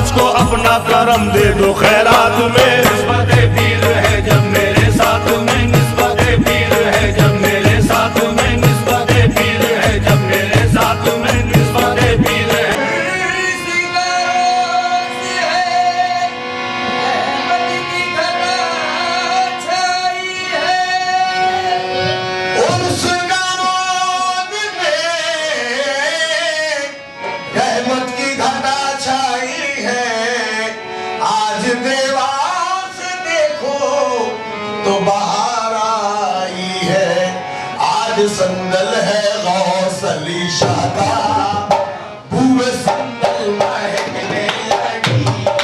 मुझको अपना करम दे दो खैरात में। निस्बत पीर है जब मेरे साथ में, निस्बत पीर है जब मेरे साथ में, निस्बत पीर है जब मेरे साथ में, निस्बत पीर है। तो बाहर आई है आज संदल है गौस अली शाह का, पूरे संदल महकने लगी है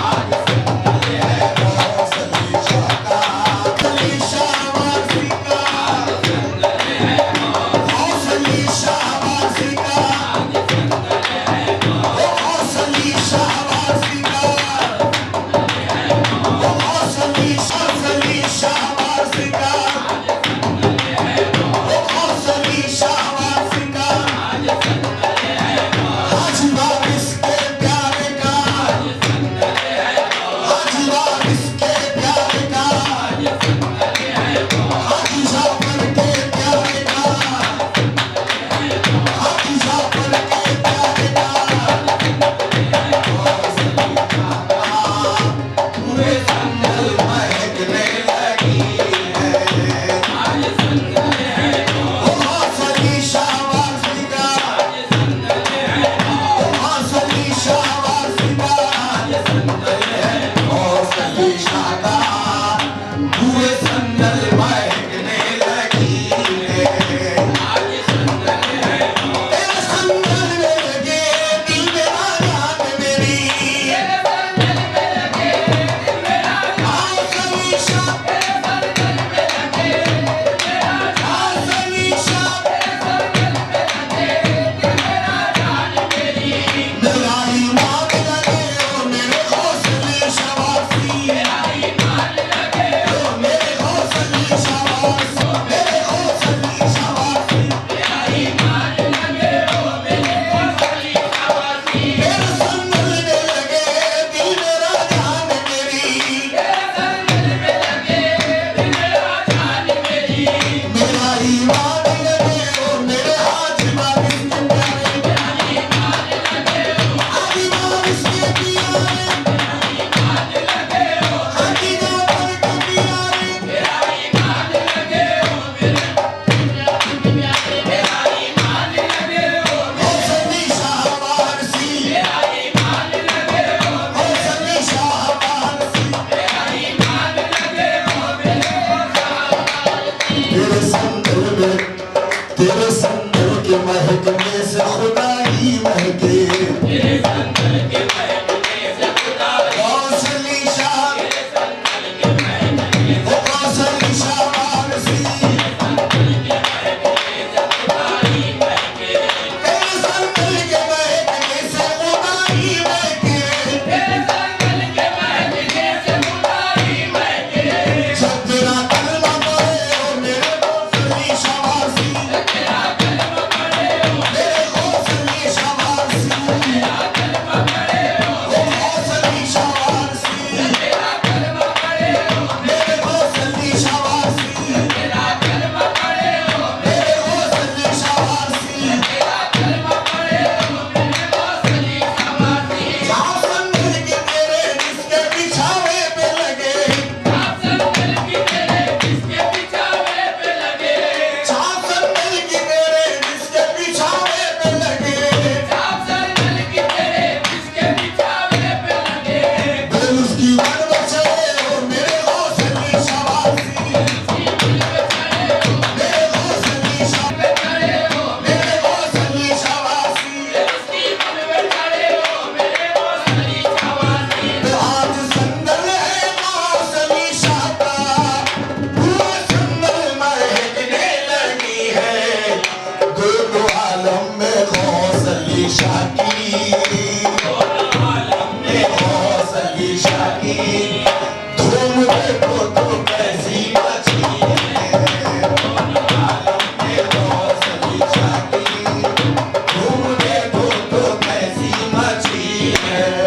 आज संदल है गौस अली शाह का, अली शाहबाजी का संदल है गौस अली शाहबाजी का, गौस अली शाहबाजी का, गौस अली शाहबाजी का, गौस अली शाहबाजी का, हाजी वारिस के प्यारे का, हाजी वारिस के प्यारे का, हाजी जाफर के प्यारे का, हाजी जाफर के प्यारे का, पूरे संदल महकने लगी है गौस अली शाहबाजी का, गौस अली शाहबाजी का, गौस अली शाह का, पूरे संदल महकने लगी है। तेरे संदल में लगे दिल मेरा जान मेरी, गौस अली शाह, गौस अली शाह, मेरा ईमान लगे ओ मेरे गौस अली शाहबाजी, ओ मेरे गौस अली शाहबाजी, मेरे गौस अली शाहबाजी, तेरे संदल में लगे दिल मेरा जान मेरी, मेरा ईमान लगे ओ मेरे हाजी वारिस के प्यारे, हाजी वारिस के प्यारे, हाजी जाफर के प्यारे, गौस अली शाहबाजी, गौस अली शाहबाजी, तेरे संदल के महकने से खुदा ही महके, गौस अली शाह, गौस अली शाहबाजी, तेरे संदल के महकने से खुदा ही महके, जब तेरा कलमा पढ़े ओ मेरे गौस अली शाहबाजी, मेरे गौस अली शाहबाजी, गौस अली शाहबाजी, मेरे गौस अली शाहबाजी, मेरे गौस अली शाहबाजी, जहाँ संदल के तेरे जिसके बिछावे पे लगे, जहाँ संदल के तेरे जिसके बिछावे पे लगे, दिल उसकी मन बचे ओ मेरे गौस अली शाहबाजी, मेरे गौस अली शाहबाजी, मेरे गौस अली शाहबाजी, आज संदल है गौस अली शाह का, पूरे संदल महकने लगी है, दोनों आलम में गौस अली शाह की, गौस अली शाह की धूम देखो तो कैसी मची है, गौस अली शाह की धूम देखो तो कैसी मची है।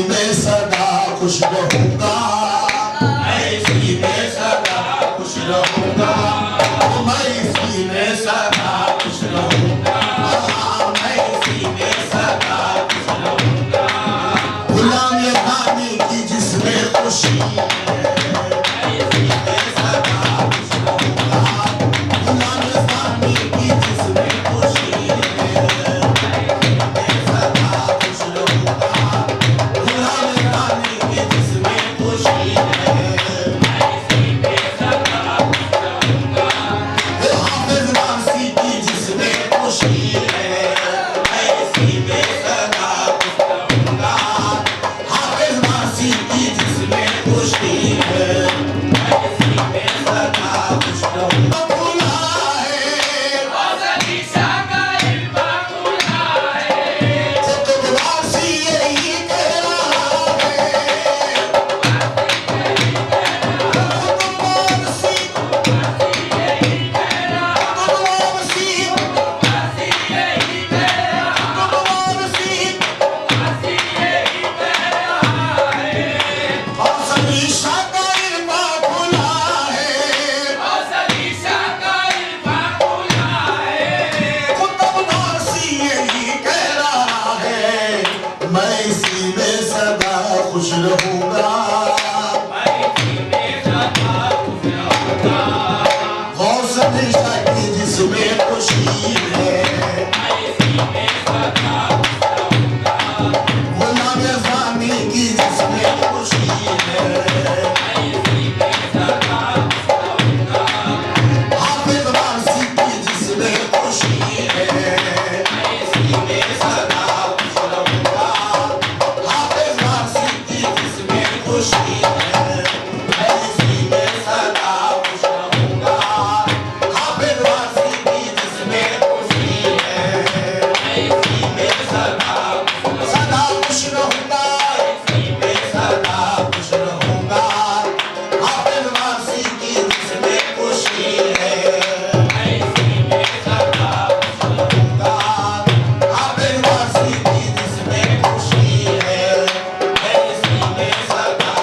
में सदा खुश रहूंगा, मैं इसी में सदा खुश रहूंगा, मैं इसी में सदा खुश रहूंगा, मैं इसी में सदा खुश रहूंगा। गुलाम ये पानी की जिसमें खुशी है, मैं इसी में सदा खुश रहूंगा, गुलाम ये पानी की जिसमें खुशी है, मैं इसी में सदा खुश रहूंगा, गुलाम ये पानी की जिसमें खुशी है, मैं इसी में सदा खुश रहूंगा, हाफिज वारसी की जिसमें खुशी है, मैं इसी में सदा खुश रहूंगा, हाफिज वारसी की जिसमें खुशी है, मैं इसी में सदा खुश रहूंगा। खुला है औसती शाकाइल बाकुला है, कुतुब वारसी यही कह रहा है, कुतुब वारसी, यही कह रहा, कुतुब वारसी, वासी यही कह रहा, कुतुब वारसी, वासी यही कह रहा है। और सभी शाकाइर का खुला है, औसती शाकाइल बाकुला है, कुतुब वारसी यही कह रहा है, मैं इसी में सदा खुश रहूंगा, मैं इसी में सदा खुश रहूंगा, गौस हमेशा की जिसमें खुशी है, मैं इसी में सदा खुश रहूंगा, गुलाम ज़ानी की जिसमें खुशी है, मैं इसी में सदा खुश रहूंगा, हाफिज वारसी की जिसमें खुशी है, मैं इसी में सदा खुश रहूंगा, हाफिज वारसी की जिसमें खुशी है, मैं इसी में सदा खुश रहूंगा, हाफिज वारसी की जिसमें खुशी है, मैं इसी में सदा सदा खुश रहूंगा, इसी में सदा खुश रहूंगा, हाफिज वारसी की जिसमें खुशी है, मैं इसी में सदा खुश रहूंगा, हाफिज वारसी की जिसमें खुशी है, मैं इसी में सदा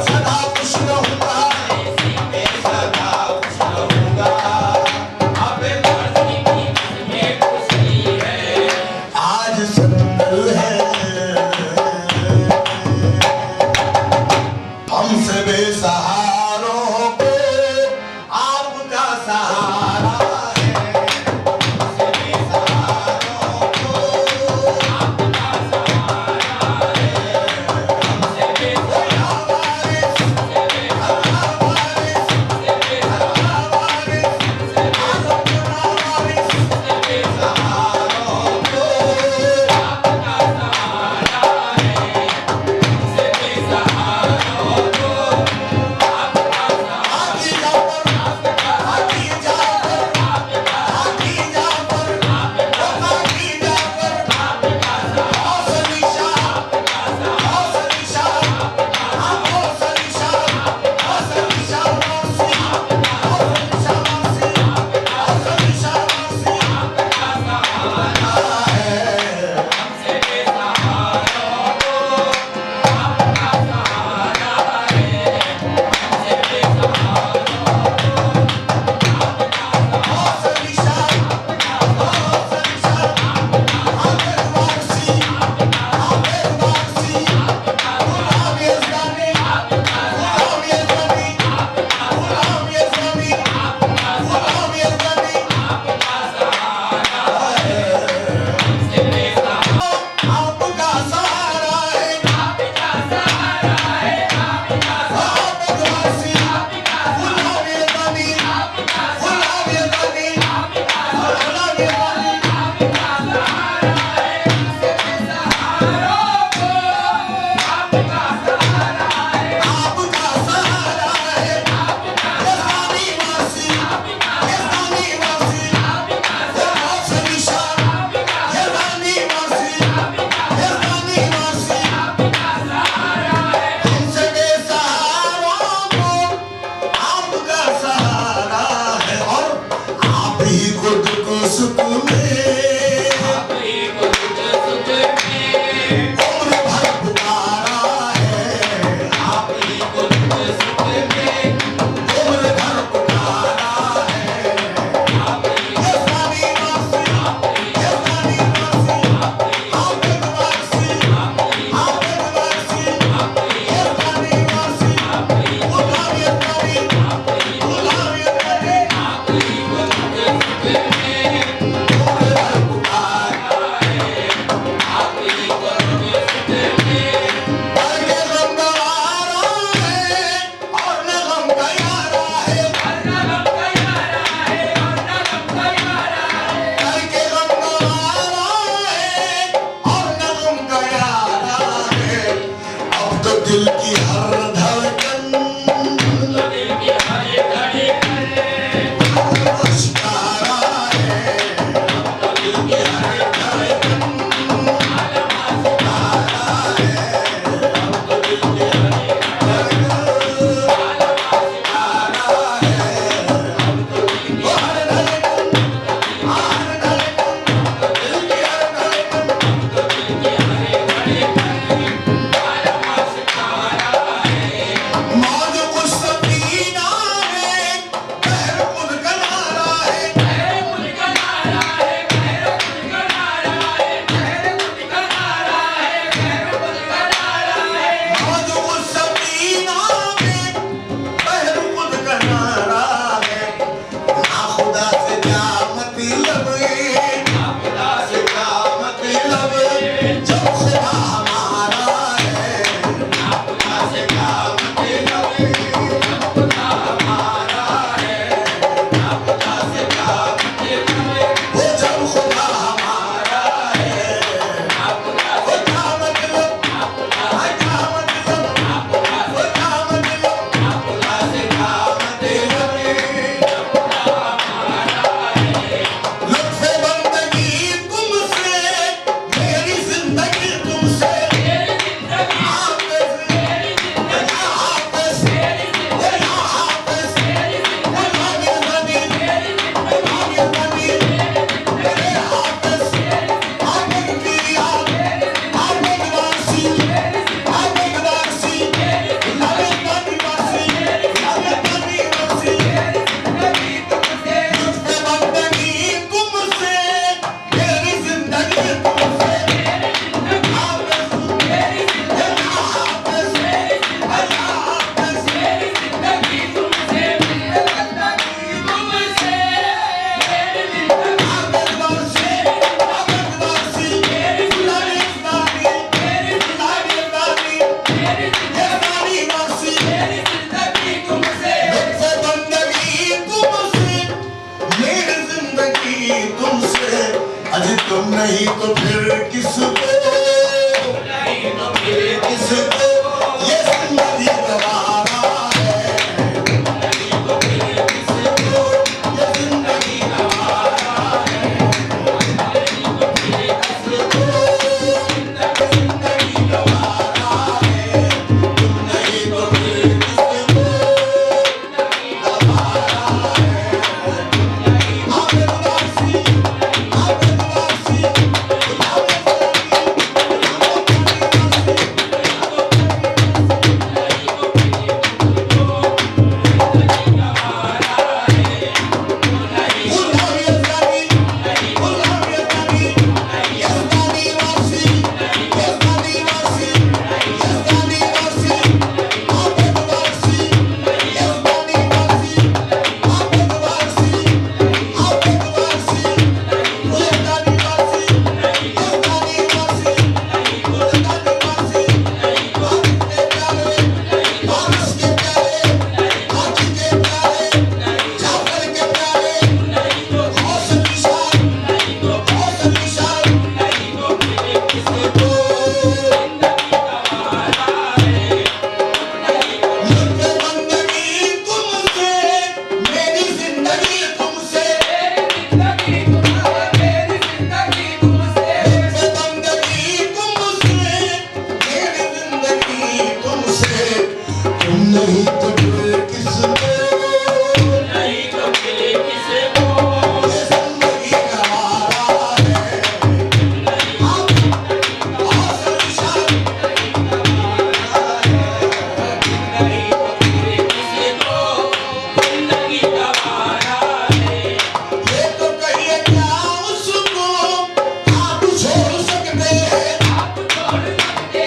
सदा खुश रहूंगा, इसी में सदा खुश रहूंगा। अबे वासी की जिसमें खुशी है, आज संदल है हमसे बेसहारों को आपका सहारा है, से बेसहारों को आपका सहारा है, हमसे बेसहारा, से बेसहारा, से बेसहारा, से बेसहारों को आपका सहारा है, से बेसहारों को आपका सहारा, हाथी जाकर हाथी जाकर हाथी जाकर हौसली शाह हौसली शाह हौसली शाह हौसली शाह वारसी हौसली शाह वारसी हौसली शाह वारसी हमसे बेसहारों को आपका सहारा है, हमसे बेसहारों हौसली शाह हौसली शाह हाफिज वारसी हाफिज वारसी गुलाम यज़दानी गुलाम यज़दानी गुलाम यज़दानी गुलाम यज़दानी आपका सहारा है हाफिज वारसी गुलाम यज़दानी गुलाम यज़दानी गुलाम यज़दानी आपका सहारा है यज़दानी वारसी यज़दानी वारसी हौसली शाह यज़दानी वारसी यज़दानी वारसी हमसे बेसहारों को आपका सहारा है, और आप ही खुद को सुकून में अपनी खुद सुख में उम्र भर पुकारा तुम नहीं तो फिर किसको, नहीं तो फिर किसको ये जिंदगी गवारा है, नहीं तो फिर किसको ये जिंदगी गवारा है, नहीं तो फिर किसको जिंदगी गवारा है, तुम नहीं तो फिर किसको गवारा है। आदिवासी आदिवासी नहीं तो फिर किसको, नहीं तो फिर किसको ये जिंदगी गवारा है, नहीं तो फिर किसको जिंदगी गवारा है। ये तो कहिए क्या उसको आप छोड़ सकते हैं, आप छोड़ सकते हैं,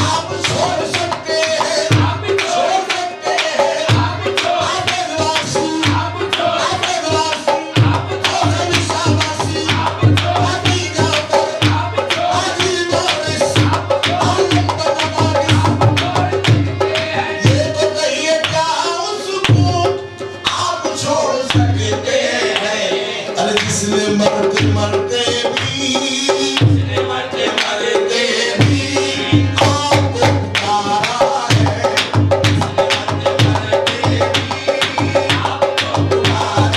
आप छोड़ सकते हैं, आप छोड़ सकते हैं, आप छोड़ आदिवासी आप छोड़ आदिवासी आप छोड़ निशावासी आप छोड़ आदि जाकर आप छोड़ आदि वारिस आप छोड़ आलम तबारिस आप छोड़ सकते हैं। ये तो कहिए क्या उसको आप छोड़ सकते हैं। अरे जिसने मरते मरते भी आपको पुकारा है, आपको पुकारा है,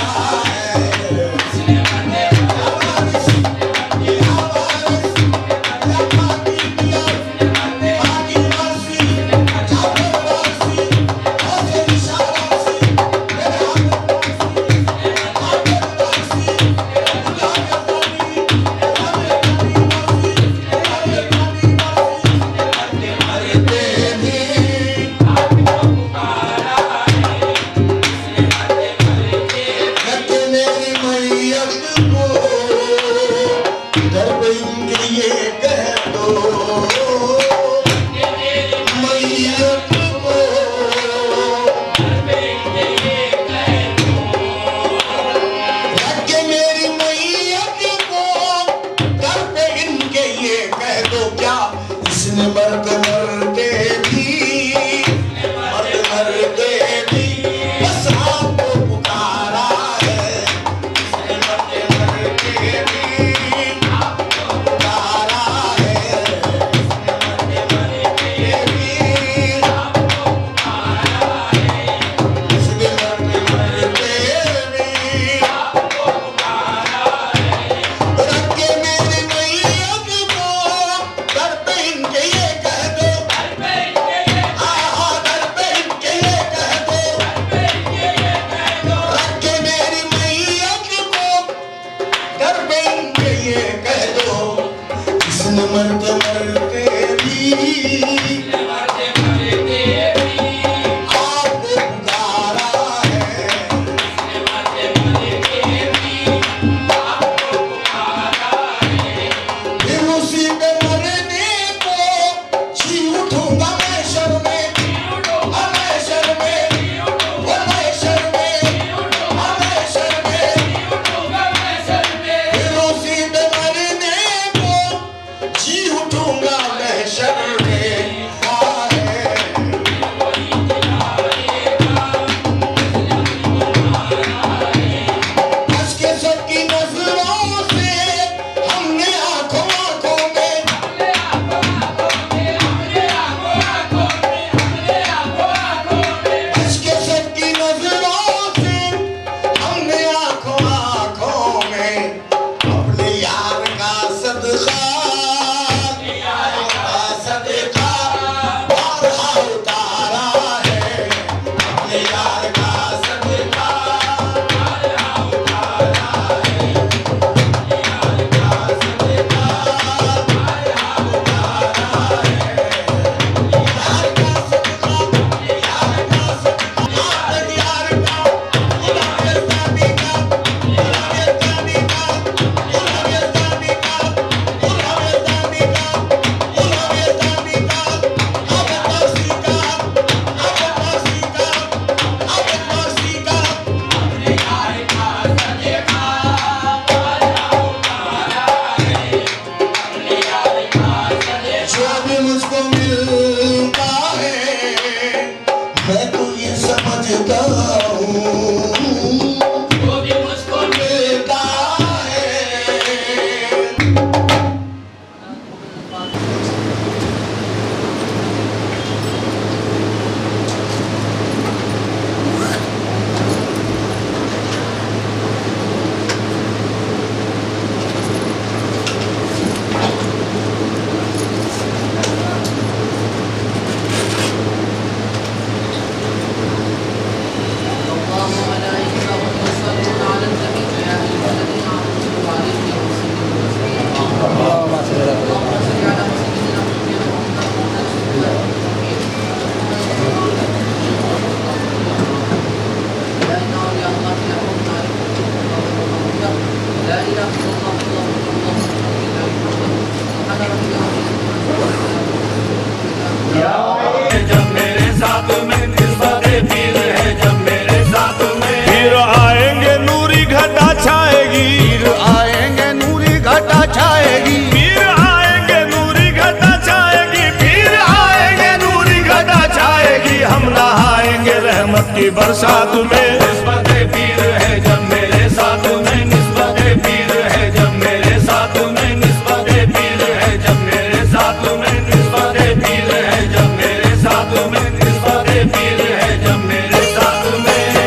बरसात में निस्बत पीर है जब मेरे साथ में निस्बत पीर है जब मेरे साथ में निस्बत पीर है जब मेरे साथ में निस्बत पीर है जब मेरे साथ में निस्बत पीर है जब मेरे साथ में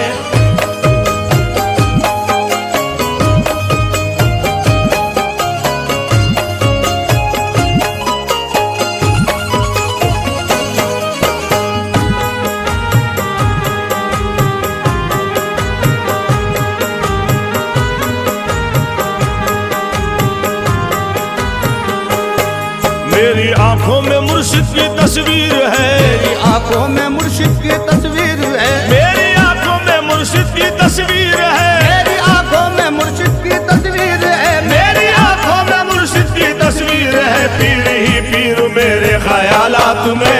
मेरी आंखों में मुर्शिद की तस्वीर है मेरी आंखों में मुर्शिद की तस्वीर है मेरी आंखों में मुर्शिद की तस्वीर है मेरी आंखों में मुर्शिद की तस्वीर है मेरी आंखों में मुर्शिद की तस्वीर है पीर ही पीर मेरे ख्यालात में